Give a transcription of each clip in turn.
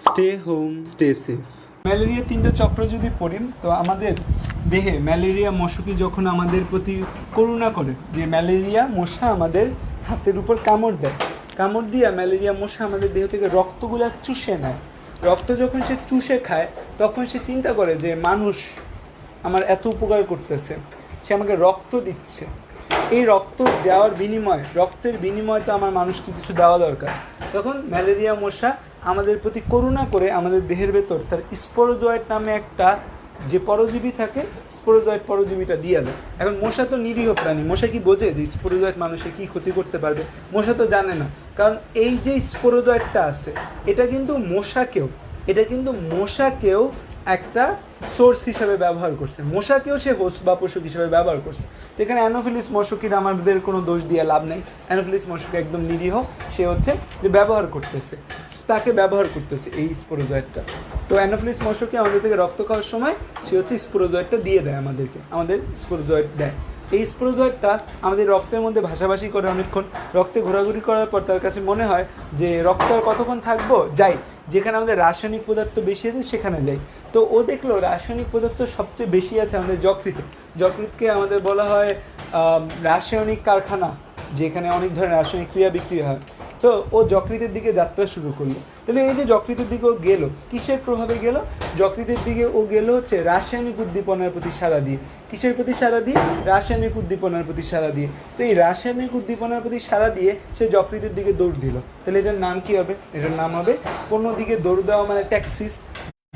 Stay home, stay safe. Malaria তিনটা চক্র যদি পড়ি, তো আমাদের দেহে ম্যালেরিয়া মশকি যখন আমাদের প্রতি করুণা করে, যে ম্যালেরিয়া মশা আমাদের হাতের উপর কামড় দেয়, কামড় দিয়ে ম্যালেরিয়া মশা আমাদের দেহ থেকে রক্তগুলা চুষে নেয়। রক্ত যখন সে চুষে খায়, তখন সে চিন্তা করে যে মানুষ আমার এত উপকার করতেছে, সে আমাকে রক্ত দিচ্ছে, এই রক্ত দেওয়ার বিনিময়ে, রক্তের বিনিময়ে তো আমার মানুষকে কিছু দেওয়া দরকার। তখন ম্যালেরিয়া মশা আমাদের প্রতি করুণা করে আমাদের দেহের ভেতর তার স্পোরোজয়েট নামে একটা যে পরজীবী থাকে, স্পোরোজয়েট পরজীবীটা দিয়ে দেয়। এখন মশা তো নিরীহ প্রাণী, মশা কি বোঝে যে স্পোরোজয়েট মানুষের কী ক্ষতি করতে পারবে? মশা তো জানে না, কারণ এই যে স্পোরোজয়েটটা আছে, এটা কিন্তু মশাকেও একটা সোর্স হিসাবে ব্যবহার করছে, মশাকেও সে হোস্ট বা পোষক হিসাবে ব্যবহার করছে। তো এখানে অ্যানোফিলিস মশকির আমাদের কোনো দোষ দিয়ে লাভ নেই। অ্যানোফিলিস মশক একদম নিরীহ, সে হচ্ছে যে ব্যবহার করতেছে, তাকে ব্যবহার করতেছে এই স্পোরোজয়েটটা। তো অ্যানোফিলিস মশকে আমাদের থেকে রক্ত খাওয়ার সময় সে হচ্ছে স্পোরোজয়েটটা দিয়ে দেয় আমাদেরকে, আমাদের স্পোরোজয়েট দেয়। এই স্পোরোজয়েটটা আমাদের রক্তের মধ্যে ভাষাভাষি করে অনেকক্ষণ, রক্তে ঘোরাঘুরি করার পর তার কাছে মনে হয় যে রক্ত আর কতক্ষণ থাকবো, যাই যেখানে আমাদের রাসায়নিক পদার্থ বেশি আছে সেখানে যাই। তো ও দেখলো রাসায়নিক পদার্থ সবচেয়ে বেশি আছে আমাদের যকৃতে। যকৃতকে আমাদের বলা হয় রাসায়নিক কারখানা, যেখানে অনেক ধরনের রাসায়নিক ক্রিয়া বিক্রিয়া হয়। তো ও যকৃতের দিকে যাত্রা শুরু করলো। তাহলে এই যে যকৃতের দিকে ও গেল, কিসের প্রভাবে গেল? যকৃতের দিকে ও গেল হচ্ছে রাসায়নিক উদ্দীপনার প্রতি সাড়া দিয়ে। কিসের প্রতি সাড়া দিয়ে? রাসায়নিক উদ্দীপনার প্রতি সাড়া দিয়ে। তো এই রাসায়নিক উদ্দীপনার প্রতি সাড়া দিয়ে সে যকৃতের দিকে দৌড় দিল। তাহলে এটার নাম কি হবে? এটার নাম হবে কোনো দিকে দৌড় দেওয়া, মানে ট্যাক্সিস।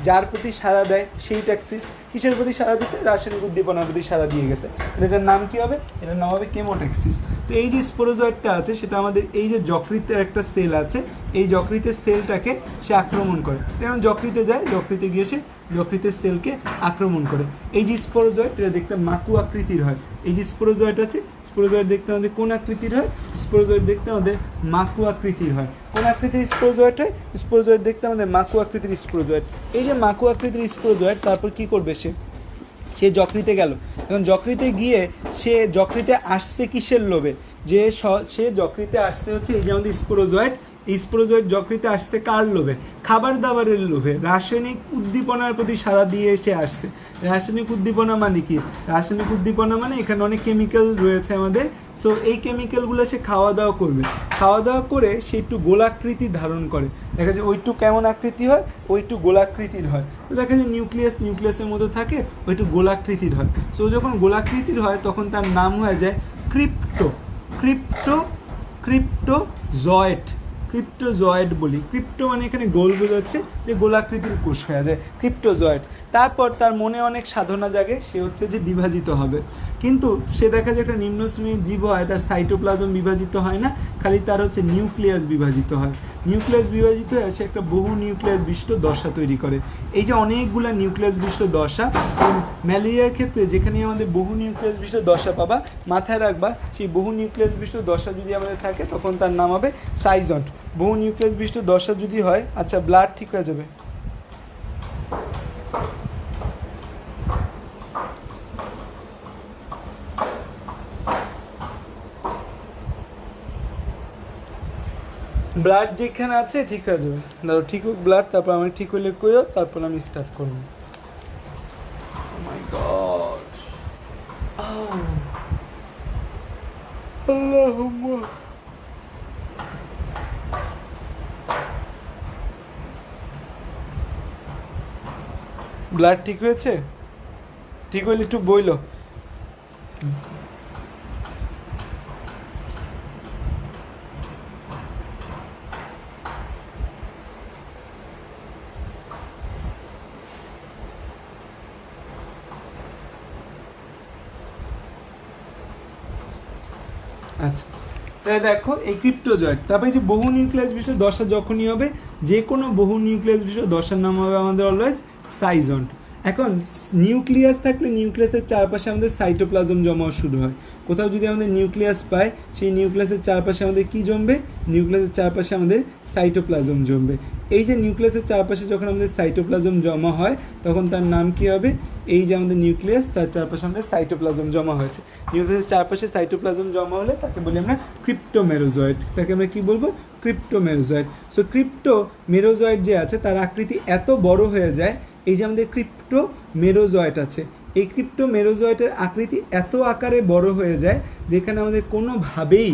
যার প্রতি সাড়া দেয় সেই ট্যাক্সিস। কিসের প্রতি সাড়া দিচ্ছে? রাসায়নিক উদ্দীপনার প্রতি সাড়া দিয়ে গেছে। এটার নাম কি হবে? এটার নাম হবে কেমোট্যাক্সিস। তো এই যে স্পোরোজয়েটটা আছে, সেটা আমাদের এই যে যকৃতের একটা সেল আছে, এই যকৃতের সেলটাকে সে আক্রমণ করে। তেমন যকৃতে যায়, যকৃতে গিয়ে সে যকৃতের সেলকে আক্রমণ করে। এই যে স্পোরোজয়েট, এটা দেখতে মাকু আকৃতির হয়। এই যে স্পোরোজয়েট আছে, স্পোরোজয়েট দেখতে আমাদের কোন আকৃতির হয়? স্পোরোজয়েট দেখতে আমাদের মাকু আকৃতির হয়। কোন আকৃতির স্পোরোজয়েট হয়? স্পোরোজয়েট দেখতে আমাদের মাকু আকৃতির স্পোরোজয়েট। এই যে মাকু আকৃতির স্পোরোজয়েট, তারপর কি করবে সে যকৃতে গেল। এখন যকৃতে গিয়ে সে যকৃতে আসছে কিসের লোভে? যে সে যকৃতে আসছে হচ্ছে এই যে আমাদের স্পোরোজয়েট, এই স্পোরোজয়েট যকৃতে আসছে কার লোভে? খাবার দাবারের লোভে, রাসায়নিক উদ্দীপনার প্রতি সাড়া দিয়ে এসে আসছে। রাসায়নিক উদ্দীপনা মানে কি? রাসায়নিক উদ্দীপনা মানে এখানে অনেক কেমিক্যাল রয়েছে আমাদের। সো এই কেমিক্যালগুলো সে খাওয়া দাওয়া করবে, খাওয়া দাওয়া করে সে একটু গোলাকৃতি ধারণ করে। দেখা যায় ওইটু কেমন আকৃতি হয়? ওইটু গোলাকৃতির হয়। তো দেখা যায় নিউক্লিয়াসের মতো থাকে, ওইটু গোলাকৃতির হয়। সো যখন গোলাকৃতির হয়, তখন তার নাম হয়ে যায় ক্রিপ্টোজয়েট। ক্রিপ্টোজয়েট বলি। ক্রিপ্টো মানে এখানে গোল বোঝাচ্ছে, যে গোলাকৃতির কোষ হয়ে যায় ক্রিপ্টোজয়েট। তারপর তার মনে অনেক সাধনা জাগে, সে হচ্ছে যে বিভাজিত হবে। কিন্তু সে দেখা যায় একটা নিম্ন শ্রেণীর জীব হয়, তার সাইটোপ্লাজম বিভাজিত হয় না, খালি তার হচ্ছে নিউক্লিয়াস বিভাজিত হয়। নিউক্লিয়াস বিভাজিত হয়ে সে একটা বহু নিউক্লিয়াস বিশিষ্ট দশা তৈরি করে। এই যে অনেকগুলো নিউক্লিয়াস বিশিষ্ট দশা, ম্যালেরিয়ার ক্ষেত্রে যেখানে আমাদের বহু নিউক্লিয়াস বিশিষ্ট দশা পাবা, মাথায় রাখবা সেই বহু নিউক্লিয়াস বিশিষ্ট দশা যদি আমাদের থাকে, তখন তার নাম হবে সাইজন্ট। বহু নিউক্লিয়াস বিশিষ্ট দশা যদি হয়, আচ্ছা ব্লাড ঠিক হয়ে যাবে। ব্লাড যেখানে আছে ঠিক হয়ে যাবে। ধরো ঠিক হোক ব্লাড, তারপর আমি ঠিক হইলে কইও, তারপর আমি স্টার্ট করবো। ব্লাড ঠিক হয়েছে? ঠিক হইলে একটু বইলো। আচ্ছা, তাহলে দেখো এই ক্রিপ্টোজয়েট, তারপরে যে বহু নিউক্লিয়াস বিশিষ্ট দশা যখনই হবে, যে কোনো বহু নিউক্লিয়াস বিশিষ্ট দশার নাম হবে আমাদের অলওয়েজ সাইজন্ট। এখন নিউক্লিয়াস থাকলে নিউক্লিয়াসের চারপাশে আমাদের সাইটোপ্লাজম জমা শুরু হয়। কোথাও যদি আমাদের নিউক্লিয়াস পাই, সেই নিউক্লিয়াসের চারপাশে আমাদের কি জমবে? নিউক্লিয়াসের চারপাশে আমাদের সাইটোপ্লাজম জমবে। এই যে নিউক্লিয়াসের চারপাশে যখন আমাদের সাইটোপ্লাজম জমা হয়, তখন তার নাম কি হবে? এই যে আমাদের নিউক্লিয়াস, তার চারপাশে আমাদের সাইটোপ্লাজম জমা হয়েছে। নিউক্লিয়াসের চারপাশে সাইটোপ্লাজম জমা হলে তাকে বলি আমরা ক্রিপ্টোমেরোজয়েড। তাকে আমরা কি বলবো? ক্রিপ্টোমেরোজয়েড। সো ক্রিপ্টোমেরোজয়েড যে আছে তার আকৃতি এত বড় হয়ে যায়, এই যে আমাদের ক্রিপ্টোমেরোজয়েড আছে, এই ক্রিপ্টোমেরোজয়েডের আকৃতি এত আকারে বড় হয়ে যায় যেখানে আমাদের কোনোভাবেই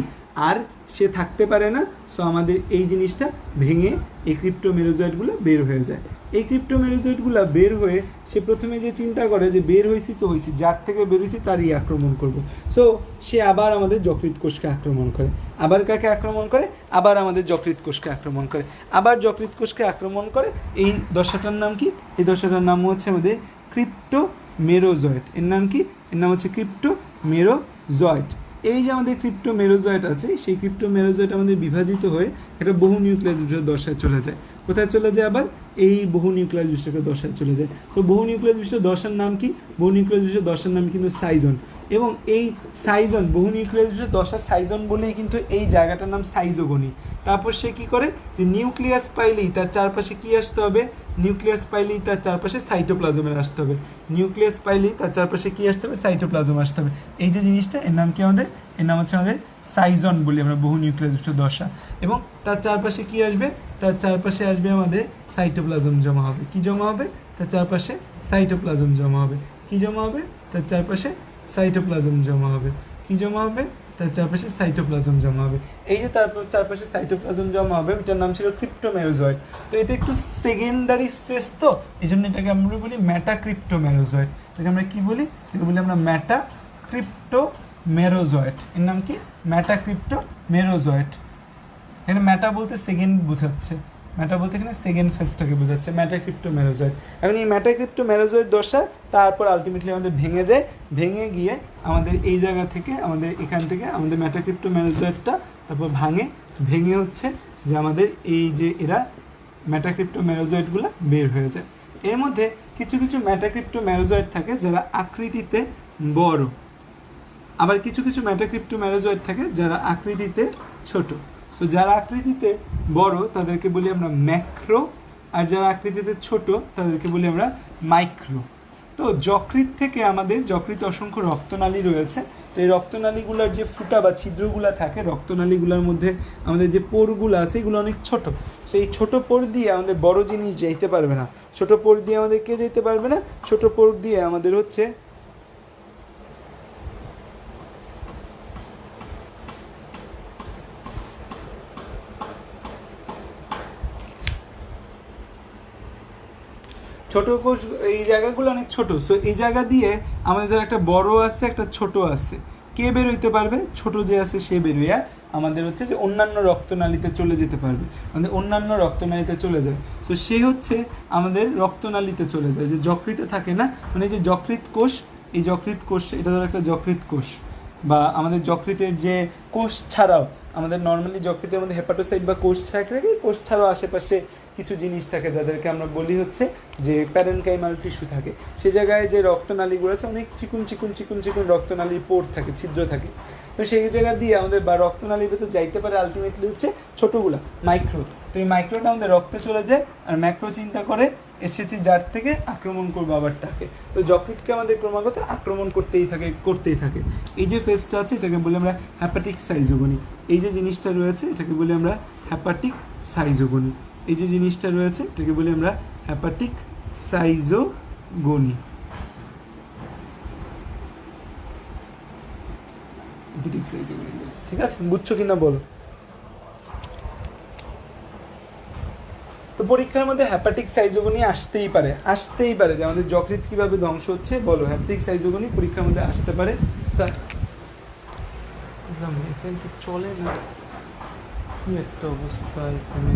আর সে থাকতে পারে না। সো আমাদের এই জিনিসটা ভেঙে এই ক্রিপ্টোমেরোজয়েডগুলো বের হয়ে যায়। এই ক্রিপ্টোমেরোজয়েডগুলো বের হয়ে সে প্রথমে যে চিন্তা করে যে বের হয়েছি তো হয়েছি, যার থেকে বের হয়েছি তারই আক্রমণ করব। সো সে আবার আমাদের যকৃৎ কোষকে আক্রমণ করে। আবার কাকে আক্রমণ করে? আবার আমাদের যকৃৎ কোষকে আক্রমণ করে। আবার যকৃৎ কোষকে আক্রমণ করে। এই দশাটার নাম কি? এই দশাটার নাম হচ্ছে আমাদের ক্রিপ্টোমেরোজয়েড। এর নাম কি? এর নাম হচ্ছে ক্রিপ্টোমেরোজয়েড। এই যে আমাদের ক্রিপ্টোমেরোজয়েড আছে, সেই ক্রিপ্টোমেরোজয়েড আমাদের বিভাজিত হয়ে একটা বহু নিউক্লিয়াস বিশিষ্ট দশায় চলে যায়। কোথায় চলে যায়? আবার এই বহু নিউক্লিয়াস বিশিষ্ট দশায় চলে যায়। তো বহু নিউক্লিয়াস বিশিষ্ট দশার নাম কি? বহু নিউক্লিয়াস বিশিষ্ট দশার নাম কিন্তু সাইজন। এবং এই সাইজন, বহু নিউক্লিয়াস বিশিষ্ট দশা সাইজন বলেই কিন্তু এই জায়গাটার নাম সাইজোগনি। তারপর সে কী করে? যে নিউক্লিয়াস পাইলেই তার চারপাশে কী আসতে হবে? নিউক্লিয়াস পাইলেই তার চারপাশে সাইটোপ্লাজমের আসতে হবে। নিউক্লিয়াস পাইলেই তার চারপাশে কী আসতে হবে? সাইটোপ্লাজম আসতে হবে। এই যে জিনিসটা, এর নাম কি আমাদের? এর নাম হচ্ছে আমাদের সাইজন বলি আমরা, বহু নিউক্লিয়াস বিশিষ্ট দশা। এবং তার চারপাশে কী আসবে? তার চারপাশে আসবে আমাদের সাইটোপ্লাজম জমা হবে। কি জমা হবে? তার চারপাশে সাইটোপ্লাজম জমা হবে। কি জমা হবে? তার চারপাশে সাইটোপ্লাজম জমা হবে। কি জমা হবে? তার চারপাশে সাইটোপ্লাজম জমা হবে। এই যে তারপর চারপাশে সাইটোপ্লাজম জমা হবে, ওইটার নাম ছিল ক্রিপ্টোমেরোজয়েড। তো এটা একটু সেকেন্ডারি স্ট্রেস, তো এই জন্য এটাকে আমরা বলি মেটাক্রিপ্টোমেরোজয়েড। এটাকে আমরা কী বলি? এটাকে বলি আমরা মেটাক্রিপ্টোমেরোজয়েড। এর নাম কি? মেটাক্রিপ্টোমেরোজয়েড। এখানে মেটা বলতে সেকেন্ড বোঝাচ্ছে, মেটা বলতে এখানে সেকেন্ড ফেজটাকে বোঝাচ্ছে, মেটাক্রিপ্টোমেরোজয়েড। এখন এই মেটাক্রিপ্টোমেরোজয়েড দশা তারপর আলটিমেটলি আমাদের ভেঙে যায়, ভেঙে গিয়ে আমাদের এই জায়গা থেকে, আমাদের এখান থেকে আমাদের মেটাক্রিপ্টোমেরোজয়েডটা তারপর ভেঙে হচ্ছে যে আমাদের এই যে এরা মেটাক্রিপ্টোমেরোজয়েডগুলো বের হয়ে যায়। এর মধ্যে কিছু কিছু মেটাক্রিপ্টোমেরোজয়েড থাকে যারা আকৃতিতে বড়, আবার কিছু কিছু মেটাক্রিপ্টোমেরোজয়েড থাকে যারা আকৃতিতে ছোট। তো যারা আকৃতিতে বড় তাদেরকে বলি আমরা ম্যাক্রো, আর যারা আকৃতিতে ছোট তাদেরকে বলি আমরা মাইক্রো। তো যকৃৎ থেকে আমাদের যকৃৎ অসংখ্য রক্তনালী রয়েছে। তো এই রক্তনালীগুলোর যে ফুটা বা ছিদ্রগুলো থাকে, রক্তনালীগুলোর মধ্যে আমাদের যে পোরগুলো আছে এগুলো অনেক ছোট। তো এই ছোটো পোর দিয়ে আমাদের বড় জিনিস যেতে পারবে না। ছোটো পোর দিয়ে আমাদের কে যেতে পারবে না? ছোটো পোর দিয়ে আমাদের হচ্ছে ছোটো কোষ, এই জায়গাগুলো অনেক ছোট। সো এই জায়গা দিয়ে আমাদের একটা বড় আছে, একটা ছোট আছে। কে বের হইতে পারবে? ছোট যে আছে সে বেরোয়া আমাদের হচ্ছে যে অন্যান্য রক্তনালীতে চলে যেতে পারবে, আমাদের অন্যান্য রক্তনালীতে চলে যায়। সো সে হচ্ছে আমাদের রক্তনালীতে চলে যায়, যে যকৃতে থাকে না, মানে যে যকৃৎ কোষ, এই যকৃৎ কোষ, এটা ধরো একটা যকৃৎ কোষ, বা আমাদের যকৃতের যে কোষ ছাড়াও আমাদের নর্মালি যকৃতের মধ্যে হেপাটোসাইট বা কোষ থাকে, কোষ ছাড়াও আশেপাশে কিছু জিনিস থাকে যাদেরকে আমরা বলি হচ্ছে যে প্যারেনকাইমাল টিস্যু থাকে। সে জায়গায় যে রক্তনালীগুলো আছে অনেক চিকুন চিকুন চিকুন চিকুন রক্তনালীর পোর থাকে, ছিদ্র থাকে। তো সেই জায়গা দিয়ে আমাদের বা রক্তনালীর ভেতর যাইতে পারে আলটিমেটলি হচ্ছে ছোটোগুলা মাইক্রো। তো এই মাইক্রোটা আমাদের রক্তে চলে যায়, আর ম্যাক্রো চিন্তা করে এসেছি যার থেকে আক্রমণ করবো আবার তাকে। তো যকৃৎকে আমাদের ক্রমাগত আক্রমণ করতেই থাকে। এই যে ফেজটা আছে এটাকে বলি আমরা হ্যাপাটিক সাইজোগনি। এই যে জিনিসটা রয়েছে এটাকে বলি আমরা হ্যাপাটিক সাইজোগনি। এই যে জিনিসটা রয়েছে এটাকে বলি আমরা হ্যাপাটিক সাইজোগনি। ঠিক আছে, বুঝছো কিনা বলো? তো পরীক্ষার মধ্যে হ্যাপাটিক সাইজোগনি আসতেই পারে যে আমাদের যকৃৎ কীভাবে ধ্বংস হচ্ছে, বলো হ্যাপাটিক সাইজোগনি পরীক্ষার মধ্যে আসতে পারে। তা এখানে কি চলে না, কি একটা অবস্থা এখানে।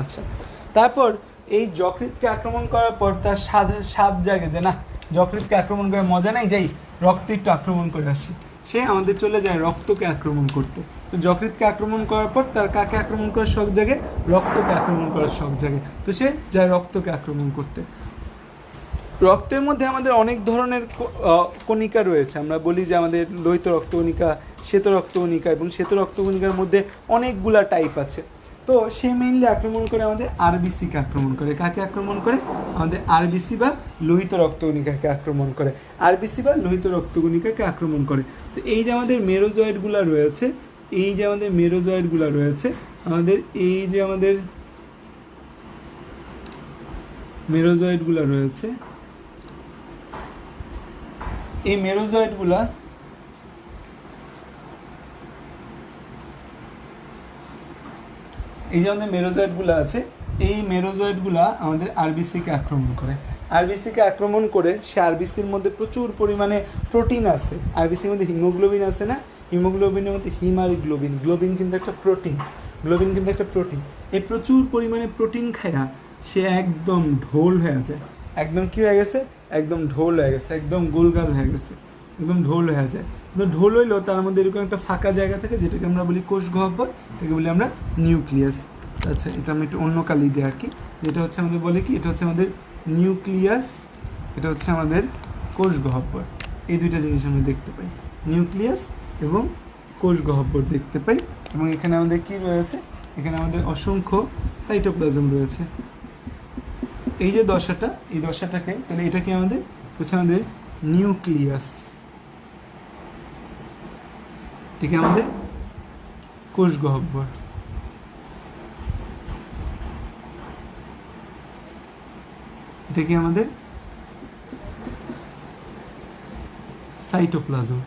আচ্ছা, তারপর এই যকৃৎকে আক্রমণ করার পর তার স্বাদ জাগে যে না, যকৃৎকে আক্রমণ করে মজা নেই, যাই রক্ত একটু আক্রমণ করে আসি। সে আমাদের চলে যায় রক্তকে আক্রমণ করতে। তো যকৃৎকে আক্রমণ করার পর তার কাকে আক্রমণ করার শখ জাগে, রক্তকে আক্রমণ করার শখ জাগে, তো সে যায় রক্তকে আক্রমণ করতে। রক্তের মধ্যে আমাদের অনেক ধরনের কণিকা রয়েছে, আমরা বলি যে আমাদের লোহিত রক্তকণিকা, শ্বেত রক্তকণিকা, এবং শ্বেত রক্তকণিকার মধ্যে অনেকগুলা টাইপ আছে। তো সে মেইনলি আক্রমণ করে আমাদের আরবিসিকে আক্রমণ করে। কাকে আক্রমণ করে? আমাদের আরবিসি বা লোহিত রক্তকণিকাকে আক্রমণ করে, আরবিসি বা লোহিত রক্তকণিকাকে আক্রমণ করে। তো এই যে আমাদের মেরোজয়েডগুলো রয়েছে, এই যে আমাদের মেরোজয়েডগুলো রয়েছে, আমাদের এই যে আমাদের মেরোজয়েডগুলো রয়েছে, এই মেরোজয়েডগুলা এই যে আমাদের মেরোজয়েডগুলো আছে, এই মেরোজয়েডগুলা আমাদের আরবিসিকে আক্রমণ করে। আরবিসিকে আক্রমণ করে সে আরবিসির মধ্যে প্রচুর পরিমাণে প্রোটিন আছে, আরবিসির মধ্যে হিমোগ্লোবিন আছে না, হিমোগ্লোবিনের মধ্যে হিম আর গ্লোবিন, গ্লোবিন কিন্তু একটা প্রোটিন, গ্লোবিন কিন্তু একটা প্রোটিন। এই প্রচুর পরিমাণে প্রোটিন খায়া সে একদম ঢোল হয়ে যায়, একদম কী হয়ে গেছে, একদম ঢোল হয়ে গেছে, একদম গোলগাল হয়ে গেছে, একদম ঢোল হয়ে যায়। কিন্তু ঢোল হইলেও তার মধ্যে এরকম একটা ফাঁকা জায়গা থাকে যেটাকে আমরা বলি কোষ গহ্বর, এটাকে বলি আমরা নিউক্লিয়াস। আচ্ছা, এটা আমি একটু অন্য কালি দিই আর কি, যেটা হচ্ছে আমাদের বলে কি, এটা হচ্ছে আমাদের নিউক্লিয়াস, এটা হচ্ছে আমাদের কোষ গহ্বর। এই দুইটা জিনিস আমরা দেখতে পাই, নিউক্লিয়াস এবং কোষ গহ্বর দেখতে পাই। এবং এখানে আমাদের কি রয়েছে, এখানে আমাদের অসংখ্য সাইটোপ্লাজম রয়েছে। এই যে দশাটা, এই দশাটাকে, তাহলে এটা কি আমাদের হচ্ছে আমাদের নিউক্লিয়াস, ঠিক আমাদের কোষ গহ্বর। এটা কি আমাদের সাইটোপ্লাজম।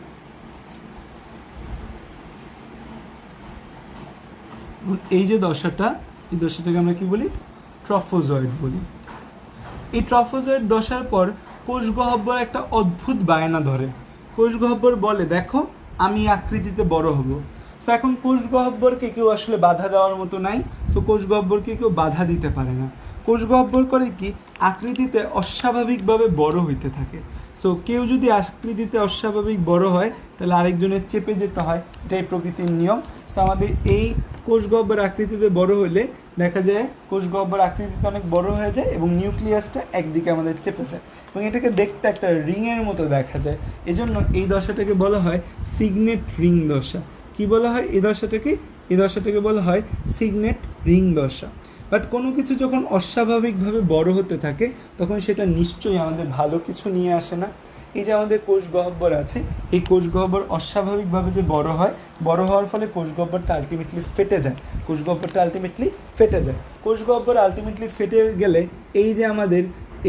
এই যে দশাটা, এই দশাটাকে আমরা কি বলি, ট্রফোজয়েড বলি। এই ট্রফোজয়েড দশার পর কোষ গহ্বর একটা অদ্ভুত বায়না ধরে। কোষ গহ্বর বলে, দেখো আমি আকৃতিতে বড় হব। তো এখন কোষ গহ্বরকে কেউ আসলে বাধা দেওয়ার মতো নাই, সো কোষ গহ্বরকে কেউ বাধা দিতে পারে না। কোষ গহ্বর করে কি, আকৃতিতে অস্বাভাবিকভাবে বড় হইতে থাকে। সো কেউ যদি আকৃতিতে অস্বাভাবিক বড় হয় তাহলে আরেকজনের চেপে যেতে হয়, এটাই প্রকৃতির নিয়ম। সো আমাদের এই কোষ গহ্বর আকৃতিতে বড় হলে দেখা যায় কোষ গহ্বর আকৃতিতে অনেক বড় হয়ে যায় এবং নিউক্লিয়াসটা একদিকে আমাদের চেপে যায় এবং এটাকে দেখতে একটা রিংয়ের মতো দেখা যায়। এজন্য এই দশাটাকে বলা হয় সিগনেট রিং দশা। কি বলা হয় এই দশাটাকে? এই দশাটাকে বলা হয় সিগনেট রিং দশা। বাট কোনো কিছু যখন অস্বাভাবিকভাবে বড় হতে থাকে তখন সেটা নিশ্চয়ই আমাদের ভালো কিছু নিয়ে আসে না। এই যে আমাদের কোষ গহ্বর আছে, এই কোষ গহ্বর অস্বাভাবিকভাবে যে বড় হয়, বড় হওয়ার ফলে কোষ গহ্বরটা আলটিমেটলি ফেটে যায়, কোষ গহ্বরটা আলটিমেটলি ফেটে যায়। কোষ গহ্বর আলটিমেটলি ফেটে গেলে এই যে আমাদের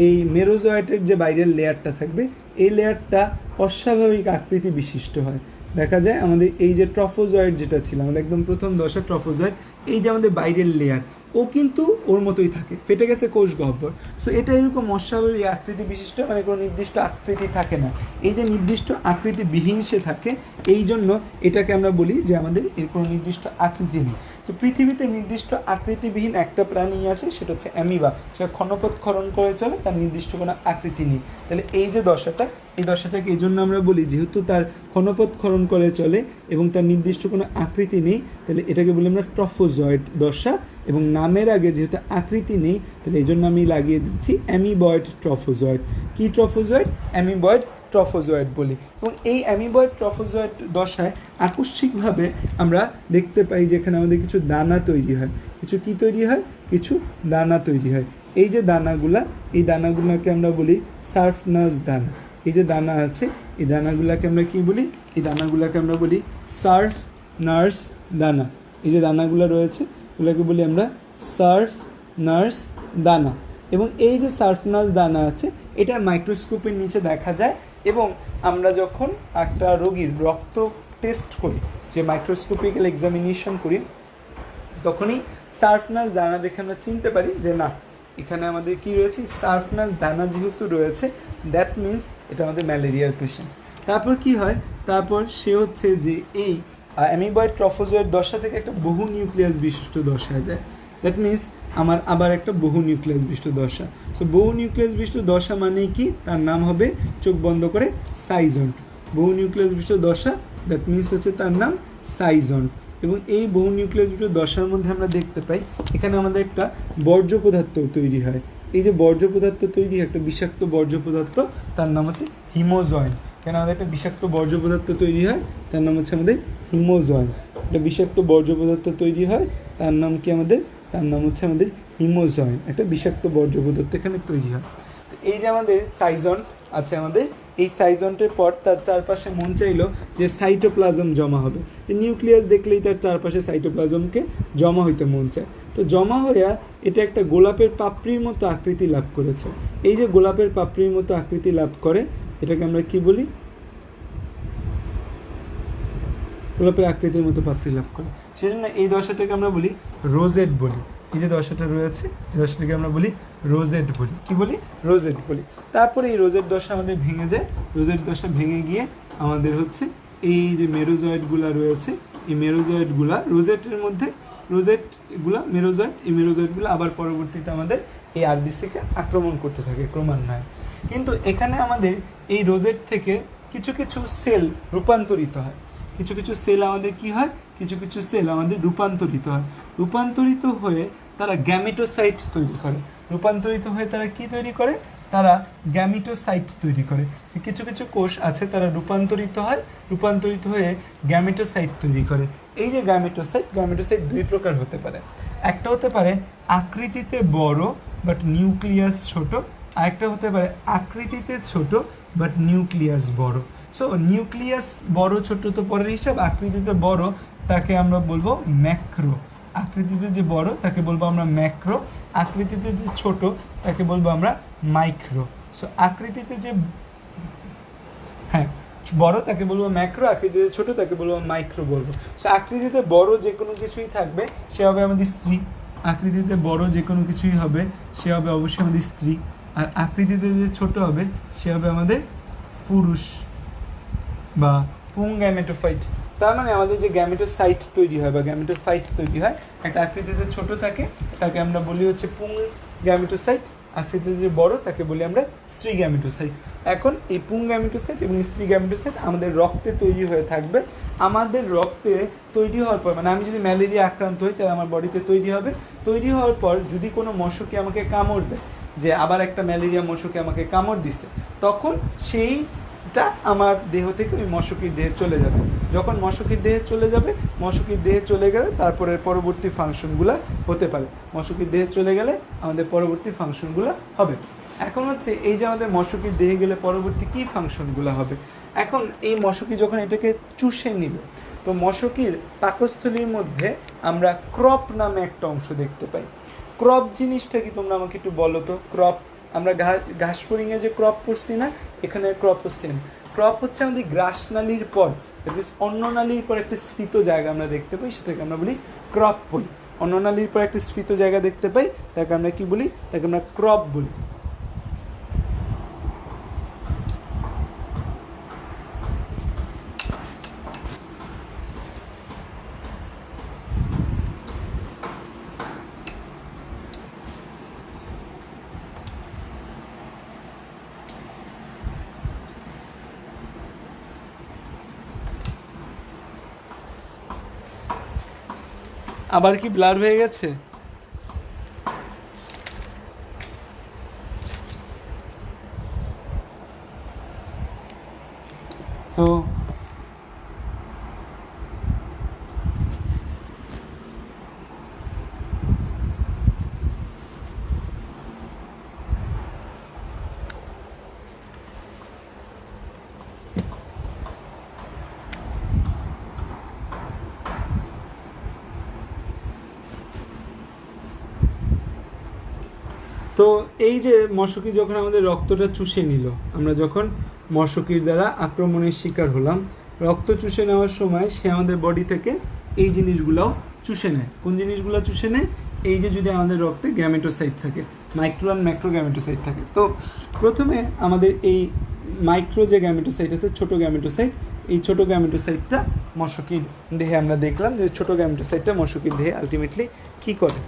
এই মেরোজয়েটের যে বাইরের লেয়ারটা থাকবে, এই লেয়ারটা অস্বাভাবিক আকৃতি বিশিষ্ট হয়। দেখা যায় আমাদের এই যে ট্রফোজয়েড যেটা ছিল, আমাদের একদম প্রথম দশা ট্রফোজয়েড, এই যে আমাদের বাইরের লেয়ার, ও কিন্তু ওর মতোই থাকে, ফেটে গেছে কোষ গহ্বর। সো এটা এরকম অস্বাভাবিক আকৃতি বিশিষ্ট, মানে কোনো নির্দিষ্ট আকৃতি থাকে না। এই যে নির্দিষ্ট আকৃতি বিহীন সে থাকে, এই জন্য এটাকে আমরা বলি যে আমাদের এর কোনো নির্দিষ্ট আকৃতি নেই। তো পৃথিবীতে নির্দিষ্ট আকৃতিবিহীন একটা প্রাণী আছে, সেটা হচ্ছে অ্যামিবা। সেটা ক্ষণপথ ক্ষরণ করে চলে, তার নির্দিষ্ট কোনো আকৃতি নেই। তাহলে এই যে দশাটা, এই দশাটাকে এই জন্য আমরা বলি, যেহেতু তার ক্ষণপথ ক্ষরণ করে চলে এবং তার নির্দিষ্ট কোনো আকৃতি নেই, তাহলে এটাকে বলি আমরা ট্রফোজয়েড দশা। এবং নামের আগে যেহেতু আকৃতি নেই, তাহলে এই জন্য আমি লাগিয়ে দিচ্ছি অ্যামিবয়েড ট্রফোজয়েড। কি ট্রফোজয়েড? অ্যামিবয়েড ট্রফোজয়েড বলি। এবং এই অ্যামিবয়েড ট্রফোজয়েড দশায় আকস্মিকভাবে আমরা দেখতে পাই যে এখানে আমাদের কিছু দানা তৈরি হয়। কিছু কি তৈরি হয়? কিছু দানা তৈরি হয়। এই যে দানাগুলা, এই দানাগুলোকে আমরা বলি সার্ফনাস দানা। এই যে দানা আছে, এই দানাগুলোকে আমরা কি বলি? এই দানাগুলোকে আমরা বলি সার্ফ নার্স দানা। এই যে দানাগুলো রয়েছে, এগুলোকে বলি আমরা সার্ফ নার্স দানা। এবং এই যে সার্ফ নার্স দানা আছে, এটা মাইক্রোস্কোপের নিচে দেখা যায়। এবং আমরা যখন একটা রোগীর রক্ত টেস্ট করি, যে মাইক্রোস্কোপিক্যাল এক্সামিনেশন করি, তখনই সার্ফনাস দানা দেখে আমরা চিনতে পারি যে না, এখানে আমাদের কি রয়েছে, সার্ফনাস দানা যেহেতু রয়েছে, দ্যাট মিন্স এটা আমাদের ম্যালেরিয়ার পেশেন্ট। তারপর কি হয়? তারপর সে হচ্ছে যে এই অ্যামিবয়েড ট্রফোজয়েড দশা থেকে একটা বহু নিউক্লিয়াস বিশিষ্ট দশায় যায়। দ্যাট মিন্স আমার আবার একটা বহু নিউক্লিয়াস বিশিষ্ট দশা। সো বহু নিউক্লিয়াস বিশিষ্ট দশা মানে কি? তার নাম হবে, চোখ বন্ধ করে, সাইজন্ট। বহু নিউক্লিয়াস বিশিষ্ট দশা, দ্যাট মিন্স হচ্ছে তার নাম সাইজন্ট। এবং এই বহু নিউক্লিয়াসযুক্ত দশার মধ্যে আমরা দেখতে পাই এখানে আমাদের একটা বর্জ্য পদার্থ তৈরি হয়। এই যে বর্জ্য পদার্থ তৈরি একটা বিষাক্ত বর্জ্য পদার্থ, তার নাম হচ্ছে হিমোজয়েন। কেন আমাদের একটা বিষাক্ত বর্জ্য পদার্থ তৈরি হয়, তার নাম হচ্ছে আমাদের হিমোজয়েন। একটা বিষাক্ত বর্জ্য পদার্থ তৈরি হয়, তার নাম কি আমাদের, তার নাম হচ্ছে আমাদের হিমোজয়েন। একটা বিষাক্ত বর্জ্য পদার্থ এখানে তৈরি হয়। তো এই যে আমাদের সাইজন আছে, আমাদের এই সাইজনটের পর তার চারপাশে মন চাইলো যে সাইটোপ্লাজম জমা হবে, যে নিউক্লিয়াস দেখলেই তার চারপাশে সাইটোপ্লাজমকে জমা হইতে মন চায়। তো জমা হইয়া এটা একটা গোলাপের পাপড়ির মতো আকৃতি লাভ করেছে। এই যে গোলাপের পাপড়ির মতো আকৃতি লাভ করে, এটাকে আমরা কি বলি, গোলাপের আকৃতির মতো পাপড়ি লাভ করে, সেজন্য এই দশাটাকে আমরা বলি রোজেট বলি। এই যে দশাটা রয়েছে, এই দশাটাকে আমরা বলি রোজেট বলি। কি বলি? রোজেট বলি। তারপরে এই রোজেট দশা আমাদের ভেঙে যায়। রোজেট দশা ভেঙে গিয়ে আমাদের হচ্ছে এই যে মেরোজয়েডগুলো রয়েছে, এই মেরোজয়েডগুলো রোজেটের মধ্যে, রোজেটগুলো মেরোজয়েড, এই মেরোজয়েডগুলো আবার পরবর্তীতে আমাদের এই আরবিসিকে আক্রমণ করতে থাকে ক্রমান্বয়ে। কিন্তু এখানে আমাদের এই রোজেট থেকে কিছু কিছু সেল রূপান্তরিত হয়। কিছু কিছু সেল আমাদের কি হয়, কিছু কিছু সেল আমাদের রূপান্তরিত হয়। রূপান্তরিত হয়ে তারা গ্যামেটোসাইট তৈরি করে। রূপান্তরিত হয়ে তারা কি তৈরি করে, তারা গ্যামেটোসাইট তৈরি করে। যে কিছু কিছু কোষ আছে তারা রূপান্তরিত হয়, রূপান্তরিত হয়ে গ্যামেটোসাইট তৈরি করে। এই যে গ্যামেটোসাইট, গ্যামেটোসাইট দুই প্রকার হতে পারে। একটা হতে পারে আকৃতিতে বড় বাট নিউক্লিয়াস ছোট, আরেকটা হতে পারে আকৃতিতে ছোট বাট নিউক্লিয়াস বড়। সো নিউক্লিয়াস বড় ছোট তো পরের হিসাব, আকৃতিতে বড় তাকে আমরা বলবো ম্যাক্রো। আকৃতিতে যে বড় তাকে বলবো আমরা ম্যাক্রো, আকৃতিতে যে ছোট তাকে বলবো আমরা মাইক্রো। সো আকৃতিতে যে বড় তাকে বলবো ম্যাক্রো, আকৃতিতে ছোট তাকে বলবো মাইক্রো বলবো। সো আকৃতিতে বড় যে কোনো কিছুই থাকবে সে হবে আমাদের স্ত্রী। আকৃতিতে বড় যে কোনো কিছুই হবে সে হবে অবশ্যই আমাদের স্ত্রী। আর আকৃতিতে যে ছোট হবে সে হবে আমাদের পুরুষ বা পুং গ্যামেটোফাইট। তার মানে আমাদের যে গ্যামেটোসাইট তৈরি হয় বা গ্যামেটোফাইট তৈরি হয়, একটা আকৃতিতে ছোট থাকে তাকে আমরা বলি হচ্ছে পুং গ্যামেটোসাইট, আকৃতিতে যে বড় তাকে বলি আমরা স্ত্রী গ্যামেটোসাইট। এখন এই পুং গ্যামেটোসাইট এবং স্ত্রী গ্যামেটোসাইট আমাদের রক্তে তৈরি হয়ে থাকবে। আমাদের রক্তে তৈরি হওয়ার পর, মানে আমি যদি ম্যালেরিয়া আক্রান্ত হই তাহলে আমার বডিতে তৈরি হবে। তৈরি হওয়ার পর যদি কোনো মশকে আমাকে কামড় দেয়, যে আবার একটা ম্যালেরিয়া মশকে আমাকে কামড় দিছে, তখন সেইটা আমার দেহ থেকে ওই মশকির দেহে চলে যাবে। যখন মশকির দেহে চলে যাবে, মশকির দেহে চলে গেলে তারপরে পরবর্তী ফাংশনগুলো হতে পারে। মশকির দেহে চলে গেলে আমাদের পরবর্তী ফাংশনগুলো হবে। এখন হচ্ছে এই যে আমাদের মশকির দেহে গেলে পরবর্তী কী ফাংশনগুলো হবে। এখন এই মশকি যখন এটাকে চুষে নিবে, তো মশকির পাকস্থলীর মধ্যে আমরা ক্রপ নামে একটা অংশ দেখতে পাই। ক্রপ জিনিসটা কি তোমরা আমাকে একটু বলো তো। ক্রপ, আমরা ঘাসফড়িংয়ে যে ক্রপ পড়ছি না, এখানে ক্রপও সেম। ক্রপ হচ্ছে আমাদের গ্রাসনালীর পর, অন্ননালীর পর একটা স্ফীত জায়গা আমরা দেখতে পাই, সেটাকে আমরা বলি ক্রপ বলি। অন্ননালীর পর একটা স্ফীত জায়গা দেখতে পাই, তাকে আমরা কি বলি, তাকে আমরা ক্রপ বলি। আবার কি ব্লার হয়ে গেছে? তো তো এই যে মশকি যখন আমাদের রক্তটা চুষে নিল, আমরা যখন মশকির দ্বারা আক্রমণের শিকার হলাম, রক্ত চুষে নেওয়ার সময় সে আমাদের বডি থেকে এই জিনিসগুলোও চুষে নেয়। কোন জিনিসগুলো চুষে নেয়? এই যে যদি আমাদের রক্তে গ্যামেটোসাইট থাকে, মাইক্রো অ্যান্ড ম্যাক্রো গ্যামেটোসাইট থাকে। তো প্রথমে আমাদের এই মাইক্রো যে গ্যামেটোসাইট আছে, ছোটো গ্যামেটোসাইট, এই ছোটো গ্যামেটোসাইটটা মশকির দেহে আমরা দেখলাম যে ছোটো গ্যামেটোসাইটটা মশকির দেহে আলটিমেটলি কী করে।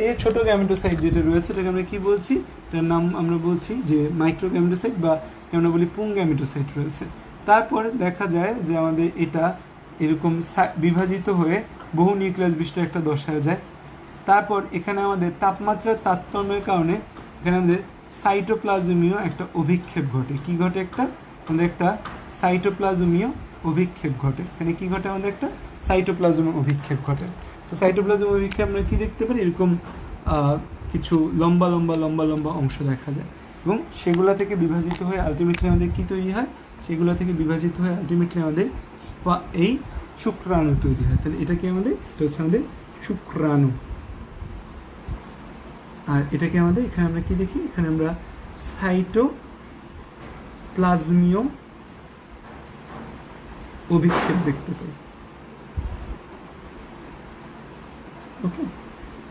এই ছোটো গ্যামেটোসাইট যেটা রয়েছে এটাকে আমরা কী বলছি, এটার নাম আমরা বলছি যে মাইক্রো গ্যামেটোসাইট বা আমরা বলি পুং গ্যামেটোসাইট রয়েছে। তারপর দেখা যায় যে আমাদের এটা এরকম বিভাজিত হয়ে বহু নিউক্লিয়াস বিশিষ্ট একটা দশায় যায়। তারপর এখানে আমাদের তাপমাত্রার তারতম্যের কারণে এখানে আমাদের সাইটোপ্লাজমীয় একটা অভিক্ষেপ ঘটে। কি ঘটে? আমাদের একটা সাইটোপ্লাজমীয় অভিক্ষেপ ঘটে। এখানে কি ঘটে? আমাদের একটা সাইটোপ্লাজমীয় অভিক্ষেপ ঘটে। তো সাইটোপ্লাজমীয় অভিক্ষেপ আমরা কি দেখতে পারি? এরকম কিছু লম্বা লম্বা লম্বা লম্বা অংশ দেখা যায় এবং সেগুলো থেকে বিভাজিত হয়ে আলটিমেটলি আমাদের কি তৈরি হয়? সেগুলো থেকে বিভাজিত হয়ে আলটিমেটলি আমাদের এই শুক্রাণু তৈরি হয়। তাহলে এটা হচ্ছে আমাদের শুক্রাণু। আর এটাকে এখানে আমরা কি দেখি? এখানে আমরা সাইটোপ্লাজমীয় অভিক্ষেপ দেখতে পাই। ওকে,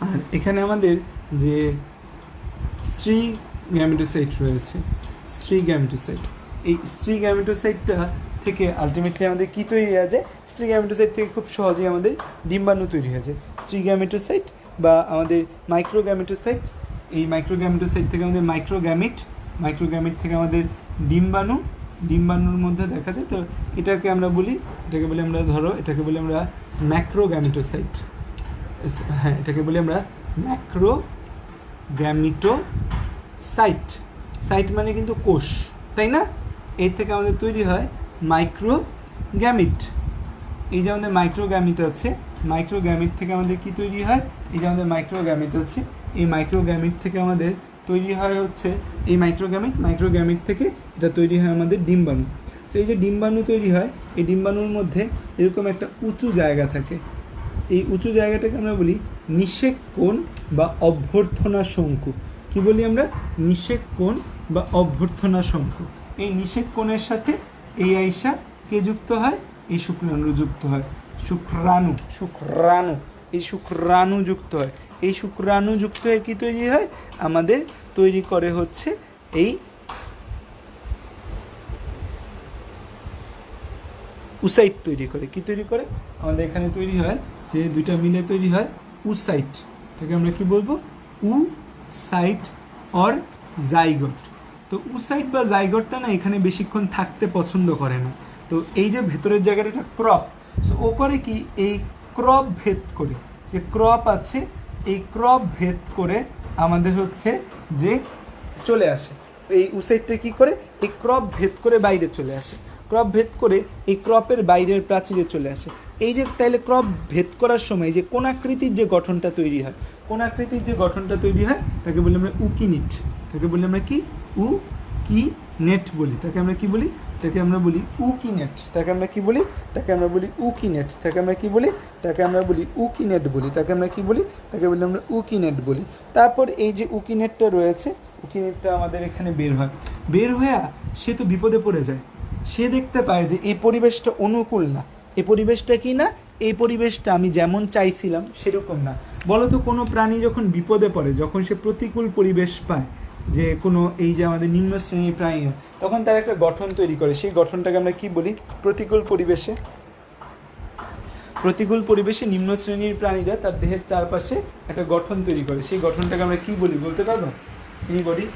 আর এখানে আমাদের যে স্ত্রী গ্যামেটোসাইট রয়েছে, এই স্ত্রী গ্যামেটোসাইটটা থেকে আলটিমেটলি আমাদের কি তৈরি হয়ে যায়? স্ত্রী গ্যামেটোসাইট থেকে খুব সহজেই আমাদের ডিম্বাণু তৈরি হয়ে যায়। স্ত্রী গ্যামেটোসাইট বা আমাদের মাইক্রোগ্যামেটোসাইট, এই মাইক্রোগ্যামেটোসাইট থেকে আমাদের মাইক্রোগ্যামিট থেকে আমাদের ডিম্বাণুর মধ্যে দেখা যায়। তো এটাকে বলি আমরা ম্যাক্রোগ্যামেটোসাইট। হ্যাঁ, এটাকে বলি আমরা ম্যাক্রোগ্যামিটোসাইট। সাইট মানে কিন্তু কোষ, তাই না? এর থেকে আমাদের তৈরি হয় মাইক্রোগ্যামিট। এই যে আমাদের মাইক্রোগ্যামিট আছে, মাইক্রোগ্যামিট থেকে আমাদের কি তৈরি হয়? এই যে আমাদের মাইক্রোগ্যামিট আছে, এই মাইক্রোগ্যামিট থেকে আমাদের তৈরি হয় হচ্ছে এই মাইক্রোগ্যামিট থেকে এটা তৈরি হয় আমাদের ডিম্বাণু। তো এই যে ডিম্বাণু তৈরি হয়, এই ডিম্বাণুর মধ্যে এরকম একটা উঁচু জায়গা থাকে। এই উঁচু জায়গাটাকে আমরা বলি নিষেক কোণ বা অভ্যর্থনা শঙ্কু। কি বলি আমরা? নিষেক কোণ বা অভ্যর্থনা শঙ্কু। এই নিষেক কোণের সাথে এই আইসা কে যুক্ত হয়? এই শুক্রাণু যুক্ত হয়। এই শুক্রাণু যুক্ত হয়। এই শুক্রাণু যুক্ত হয়ে কি তৈরি হয়? আমাদের তৈরি করে হচ্ছে এই উসাইট তৈরি করে। কি তৈরি করে? আমাদের এখানে তৈরি হয় যে দুইটা মিলে তৈরি হয় উসাইট। এটাকে আমরা কি বলবো? Oocyte or zygote. তো উসাইট বা জাইগোটটা না এখানে বেশিক্ষণ থাকতে পছন্দ করে না। তো এই যে ভেতরের জায়গাটা এটা ক্রপ, সো ও করে কি? এই ক্রপ ভেদ করে, যে ক্রপ আছে এই ক্রপ ভেদ করে আমাদের হচ্ছে যে চলে আসে। এই উসাইটটা কি করে? এই ক্রপ ভেদ করে বাইরে চলে আসে। ক্রপ ভেদ করে এই ক্রপের বাইরের প্রাচীরে চলে আসে। এই যে তাইলে ক্রপ ভেদ করার সময় যে কোণাকৃতির যে গঠনটা তৈরি হয়, তাকে বলি আমরা উকিনিট। তাকে বলি আমরা কি? উকিনেট বলি। তাকে আমরা কি বলি? তাকে আমরা বলি উকিনেট। তাকে আমরা কি বলি? তাকে আমরা বলি উকিনেট। তাকে আমরা কি বলি? তাকে আমরা বলি উকিনেট বলি। তাকে আমরা কি বলি? তাকে বলি আমরা উকিনেট বলি। তারপর এই যে উকিনেটটা রয়েছে, উকিনেটটা আমাদের এখানে বের হয়ে সে তো বিপদে পড়ে যায়। সে দেখতে পায় যে এই পরিবেশটা অনুকূল না। এই পরিবেশটা কি না? এই পরিবেশটা আমি যেমন চাইছিলাম সেরকম না। বলতো কোনো প্রাণী যখন বিপদে পড়ে, যখন সে প্রতিকূল পরিবেশ পায়, যে কোনো এই যে আমাদের নিম্ন শ্রেণীর প্রাণী, তখন তার একটা গঠন তৈরি করে। সেই গঠনটাকে আমরা কি বলি? প্রতিকূল পরিবেশে নিম্ন শ্রেণীর প্রাণীরা তার দেহের চারপাশে একটা গঠন তৈরি করে। সেই গঠনটাকে আমরা কি বলি? বলতে পারবো এনিবডি?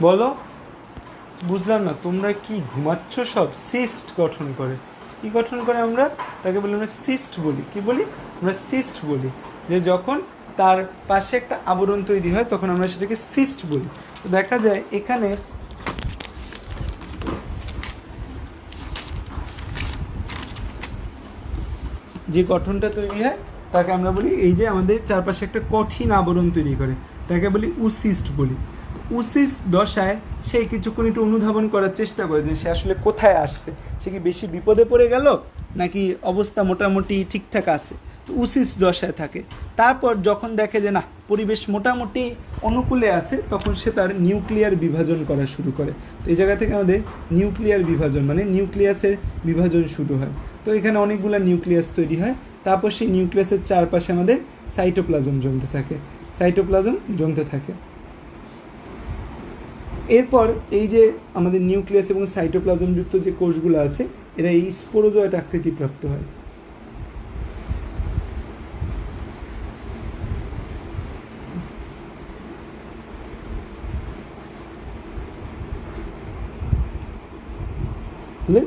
বলো, বুঝলাম না, তোমরা কি ঘুমাচ্ছ সব? সিস্ট গঠন করে। কি গঠন করে? আমরা তাকে বলি আমরা সিস্ট বলি। কি বলি? আমরা সিস্ট বলি। যে যখন তার পাশে একটা আবরণ তৈরি হয়, তখন আমরা সেটাকে সিস্ট বলি। তো দেখা যায় এখানে যে গঠনটা তৈরি হয় তাকে আমরা বলি, এই যে আমাদের চারপাশে একটা কঠিন আবরণ তৈরি করে, তাকে বলি উসিস্ট বলি। উসিস্ট দশায় সে কিছুক্ষণ একটু অনুধাবন করার চেষ্টা করে যে সে আসলে কোথায় আসছে, সে কি বেশি বিপদে পড়ে গেল নাকি অবস্থা মোটামুটি ঠিকঠাক আছে, তো উসিস্ট দশায় থাকে। তারপর যখন দেখে যে না, পরিবেশ মোটামুটি অনুকূলে আছে, তখন সে তার নিউক্লিয়ার বিভাজন করা শুরু করে। তো এই জায়গা থেকে আমাদের নিউক্লিয়ার বিভাজন মানে নিউক্লিয়াসের বিভাজন শুরু হয়। তো এখানে অনেকগুলো নিউক্লিয়াস তৈরি হয়, তারপর সেই নিউক্লিয়াসের চারপাশে আমাদের সাইটোপ্লাজম জমতে থাকে, সাইটোপ্লাজম জমতে থাকে। এরপর এই যে আমাদের নিউক্লিয়াস এবং সাইটোপ্লাজমযুক্ত যে কোষগুলো আছে, এরা এই স্পোরোজয়েট আকৃতি প্রাপ্ত হয়।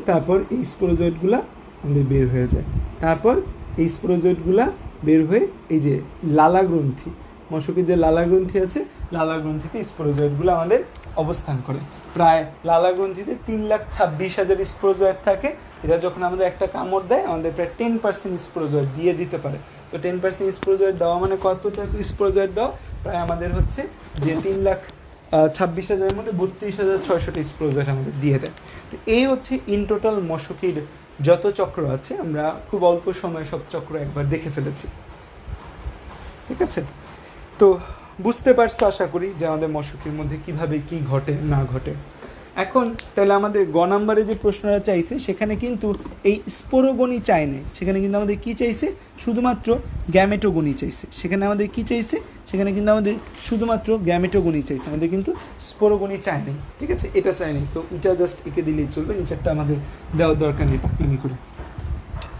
তারপর এই স্পোরোজয়েটগুলা আমাদের বের হয়ে যায়। তারপর এই স্পোরোজয়েটগুলা বের হয়ে এই যে লালা গ্রন্থি, মশকের যে লালা গ্রন্থি আছে, লালা গ্রন্থিতে স্পোরোজয়েটগুলো আমাদের অবস্থান করে। প্রায় লালা গ্রন্থিতে 3,26,000 স্পোরোজয়েট থাকে। এরা যখন আমাদের একটা কামড় দেয়, আমাদের প্রায় 10% স্পোরোজয়েট দিয়ে দিতে পারে। তো 10% স্পোরোজয়েট দেওয়া মানে কতটা স্পোরোজয়েট দেওয়া? প্রায় আমাদের হচ্ছে যে 3,26,000-এর মধ্যে 32,600 স্পোরোজয়েট আমাদের দিয়ে দেয়। তো এই হচ্ছে ইন টোটাল মশকির যত চক্র আছে, আমরা খুব অল্প সময়ে সব চক্র একবার দেখে ফেলেছি। ঠিক আছে, তো বুঝতে পারছো আশা করি যে আমাদের মশকির মধ্যে কিভাবে কি ঘটে না ঘটে। এখন তাহলে আমাদের গ নাম্বারে যে প্রশ্নটা চাইছে, সেখানে কিন্তু এই স্পোরোগনি চাই নাই, সেখানে কিন্তু আমাদের কি চাইছে? শুধুমাত্র গ্যামেটোগনি চাইছে। সেখানে আমাদের কি চাইছে? সেখানে কিন্তু আমাদের শুধুমাত্র গ্যামেটোগনি চাইছে, আমাদের কিন্তু স্পোরোগনি চাই নাই। ঠিক আছে, এটা চাই নাই, তো এটা জাস্ট এঁকে দিলেই চলবে, নিচেরটা আমাদের দেওয়ার দরকার নেই পাকনামি করে।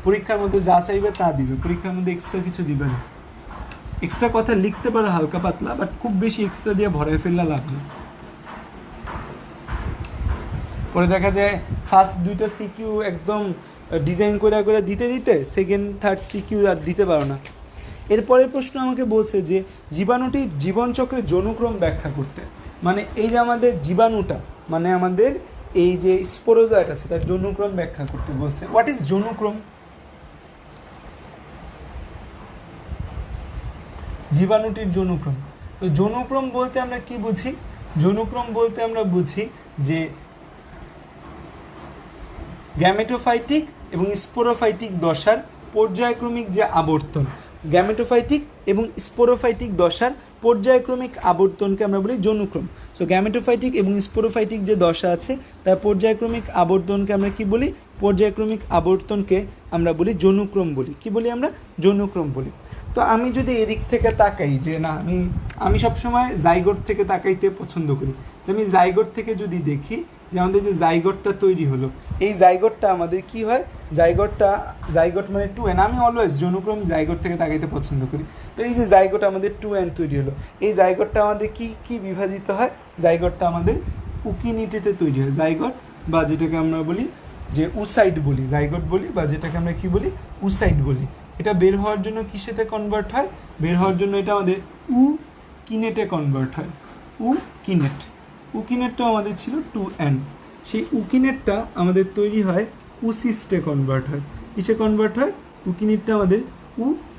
পরীক্ষার মধ্যে যা চাইবে তা দিবে, পরীক্ষার মধ্যে এক্সট্রা কিছু দিবে না। এক্সট্রা কথা লিখতে পারো হালকা পাতলা, বাট খুব বেশি এক্সট্রা দিয়ে ভরায় ফেললে লাভ নেই। পরে দেখা যায় ফার্স্ট 2টা সিকিউ একদম ডিজাইন করে দিতে দিতে সেকেন্ড থার্ড সিকিউ আর দিতে পারো না। এরপরের প্রশ্ন আমাকে বলছে যে জীবাণুটির জীবনচক্রের যৌনক্রম ব্যাখ্যা করতে, মানে এই যে আমাদের জীবাণুটা, মানে আমাদের এই যে স্পোরোজয়েট আছে, তার যৌনক্রম ব্যাখ্যা করতে বলছে। হোয়াট ইজ যৌনক্রম? জীবাণুটির যৌনক্রম। তো যৌনক্রম বলতে আমরা কি বুঝি? যৌনক্রম বলতে আমরা বুঝি যে গ্যামেটোফাইটিক এবং স্পোরোফাইটিক দশার পর্যায়ক্রমিক যে আবর্তন, গ্যামেটোফাইটিক এবং স্পোরোফাইটিক দশার পর্যায়ক্রমিক আবর্তনকে আমরা বলি যৌনক্রম। সো গ্যামেটোফাইটিক এবং স্পোরোফাইটিক যে দশা আছে, তার পর্যায়ক্রমিক আবর্তনকে আমরা কি বলি? পর্যায়ক্রমিক আবর্তনকে আমরা বলি যৌনক্রম বলি। কি বলি আমরা? যৌনক্রম বলি। তো আমি যদি এদিক থেকে তাকাই যে না, আমি সবসময় জাইগোট থেকে তাকাইতে পছন্দ করি। যে আমি জাইগোট থেকে যদি দেখি যে আমাদের যে জাইগোটটা তৈরি হলো, এই জাইগোটটা আমাদের কি হয়? জাইগোট মানে 2n। আমি অলওয়েজ যৌনক্রম জাইগোট থেকে তাকাইতে পছন্দ করি। তো এই যে জাইগোট আমাদের 2n তৈরি হলো, এই জাইগোটটা আমাদের কি বিভাজিত হয়? জাইগোটটা আমাদের উকিনিটিতে তৈরি হয়। জাইগোট বা যেটাকে আমরা বলি যে উসাইড বলি, জাইগোট বলি, বা যেটাকে আমরা কি বলি? উসাইড বলি। এটা বের হওয়ার জন্য কিসেতে কনভার্ট হয়? বের হওয়ার জন্য এটা আমাদের কিনেটে কনভার্ট হয়। কিনেটটা আমাদের ছিল 2n। সেই কিনেটটা আমাদের তৈরি হয় সিস্টে কনভার্ট হয়। কিসে কনভার্ট হয়? কিনেটটা আমাদের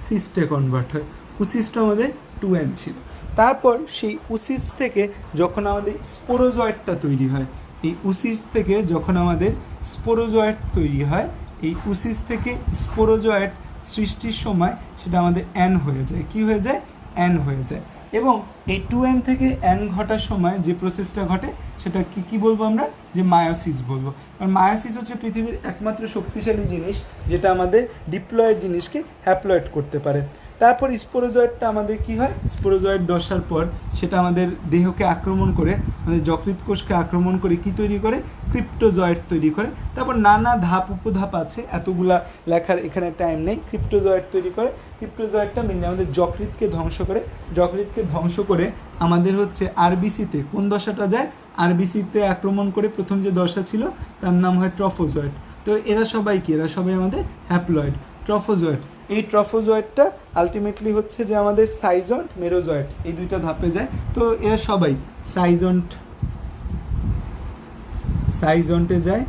সিস্টে কনভার্ট হয়। সিস্ট আমাদের 2n ছিল। তারপর সেই সিস্ট থেকে যখন আমাদের স্পোরোজয়েটটা তৈরি হয়, এই সিস্ট থেকে যখন আমাদের স্পোরোজয়েট তৈরি হয়, এই সিস্ট থেকে স্পোরোজয়েট সৃষ্টির সময় সেটা আমাদের n হয়ে যায়। কি হয়ে যায়? n হয়ে যায়। এবং এই 2n থেকে n ঘটার সময় যে প্রসেসটা ঘটে, সেটা কি বলবো আমরা? যে মায়োসিস বলবো। কারণ মায়োসিস হচ্ছে পৃথিবীর একমাত্র শক্তিশালী জিনিস যেটা আমাদের ডিপ্লয়েড জিনিসকে হ্যাপ্লয়েড করতে পারে। তারপর স্পোরোজয়েটটা আমাদের কি হয়? স্পোরোজয়েট দশার পর সেটা আমাদের দেহকে আক্রমণ করে, আমাদের যকৃৎ কোষকে আক্রমণ করে কি তৈরি করে? ক্রিপ্টোজয়েট তৈরি করে। তারপর নানা ধাপ উপধাপ আছে, এতগুলা লেখার এখানে টাইম নেই। ক্রিপ্টোজয়েট তৈরি করে, ক্রিপ্টোজয়েটটা মেনলি আমাদের যকৃৎকে ধ্বংস করে। যকৃৎকে ধ্বংস করে আমাদের হচ্ছে আরবিসিতে কোন দশাটা যায়? আরবিসিতে আক্রমণ করে প্রথম যে দশা ছিল তার নাম হয় ট্রফোজয়েট। তো এরা সবাই কি? এরা সবাই আমাদের হ্যাপ্লয়েড। ট্রফোজয়েট এই ট্রফোজয়েডটা আলটিমেটলি হচ্ছে যে আমাদের সাইজন্ট মেরোজয়েড এই দুইটা ধাপে যায়। তো এরা সবাই সাইজন্টে যায়।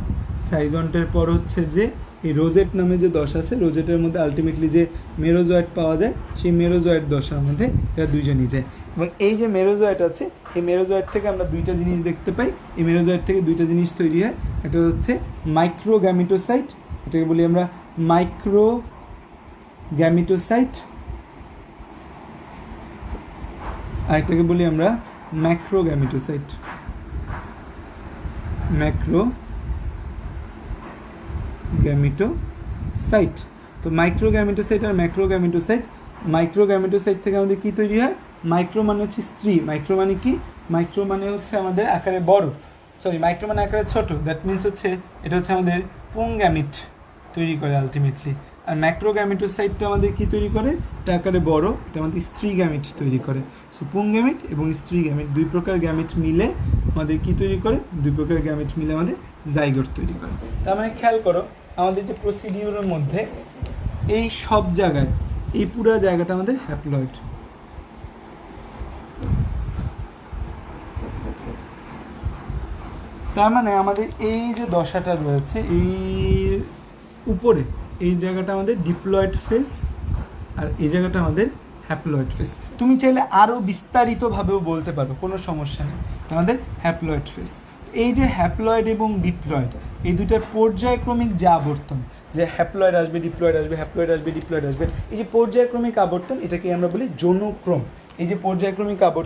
সাইজন্টের পর হচ্ছে যে এই রোজেট নামে যে দশা আছে, রোজেটের মধ্যে আলটিমেটলি যে মেরোজয়েড পাওয়া যায়, সেই মেরোজয়েড দশার মধ্যে এরা দুইজনই যায়। এবং এই যে মেরোজয়েড আছে, এই মেরোজয়েড থেকে আমরা দুইটা জিনিস দেখতে পাই। এই মেরোজয়েড থেকে দুইটা জিনিস তৈরি হয়। একটা হচ্ছে মাইক্রোগ্যামিটোসাইট, এটাকে বলি আমরা মাইক্রোগ্যামিটোসাইট, আর এটাকে বলি আমরা ম্যাক্রোগ্যামিটোসাইট। ম্যাক্রোগ্যামিটোসাইট। তো মাইক্রোগ্যামিটোসাইট আর ম্যাক্রোগ্যামিটোসাইট, মাইক্রোগ্যামিটোসাইট থেকে আমাদের কী তৈরি হয়? মাইক্রো মানে হচ্ছে স্ত্রী, মাইক্রো মানে কি? মাইক্রো মানে হচ্ছে আমাদের আকারে বড়, সরি মাইক্রো মানে আকারে ছোট, দ্যাট মিনস হচ্ছে এটা হচ্ছে আমাদের পুংগ্যামিট তৈরি করে আলটিমেটলি। আর ম্যাক্রোগ্যামিটোসাইটটা আমাদের কি তৈরি করে? এটা আকারে বড়, এটা আমাদের স্ত্রী গ্যামিট তৈরি করে। সো পুংগ্যামিট এবং স্ত্রী গ্যামিট দুই প্রকার গ্যামিট মিলে আমাদের কি তৈরি করে? দুই প্রকার গ্যামিট মিলে আমাদের জাইগোট তৈরি করে। তার মানে খেয়াল করো আমাদের যে প্রসিডিউরের মধ্যে এই সব জায়গায়, এই পুরো জায়গাটা আমাদের হ্যাপ্লয়েড। তার মানে আমাদের এই যে দশাটা রয়েছে এর উপরে এই জায়গাটা আমাদের ডিপ্লয়েড ফেস, আর এই জায়গাটা আমাদের হ্যাপ্লয়েড ফেস। তুমি চাইলে আরও বিস্তারিতভাবেও বলতে পারো, কোনো সমস্যা নেই। আমাদের হ্যাপ্লয়েড ফেস। এই যে হ্যাপ্লয়েড এবং ডিপ্লয়েড এই দুটার পর্যায়ক্রমিক যে আবর্তন, যে হ্যাপ্লয়েড আসবে ডিপ্লয়েড আসবে, হ্যাপ্লয়েড আসবে ডিপ্লয়েড আসবে, এই যে পর্যায়ক্রমিক আবর্তন এটাকে আমরা বলি যৌনক্রম। এই যে পর্যায়ক্রমিক আবর্তন